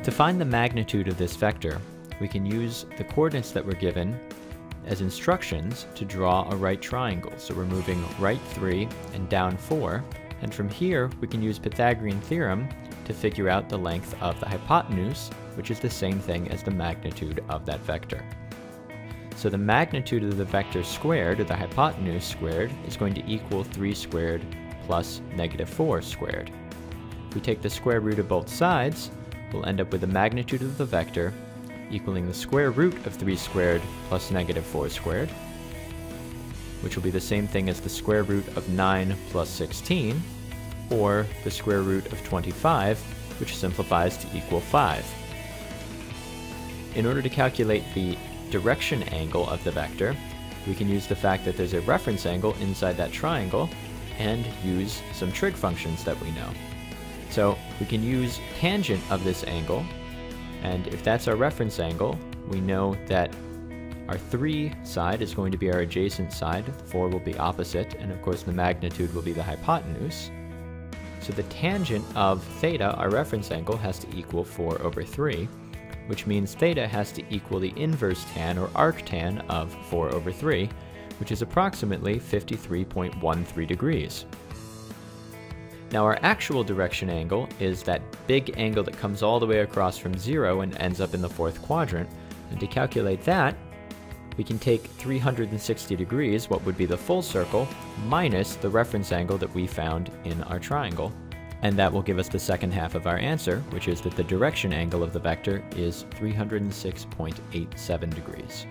To find the magnitude of this vector, we can use the coordinates that were given as instructions to draw a right triangle. So we're moving right 3 and down 4, and from here we can use Pythagorean theorem to figure out the length of the hypotenuse, which is the same thing as the magnitude of that vector. So the magnitude of the vector squared, or the hypotenuse squared, is going to equal 3 squared plus -4 squared. If we take the square root of both sides, we'll end up with the magnitude of the vector equaling the square root of 3 squared plus -4 squared, which will be the same thing as the square root of 9 plus 16, or the square root of 25, which simplifies to equal 5. In order to calculate the direction angle of the vector, we can use the fact that there's a reference angle inside that triangle and use some trig functions that we know. So we can use tangent of this angle, and if that's our reference angle, we know that our 3 side is going to be our adjacent side, 4 will be opposite, and of course the magnitude will be the hypotenuse. So the tangent of theta, our reference angle, has to equal 4/3, which means theta has to equal the inverse tan, or arctan, of 4/3, which is approximately 53.13 degrees. Now our actual direction angle is that big angle that comes all the way across from 0 and ends up in the 4th quadrant, and to calculate that, we can take 360 degrees, what would be the full circle, minus the reference angle that we found in our triangle, and that will give us the second half of our answer, which is that the direction angle of the vector is 306.87 degrees.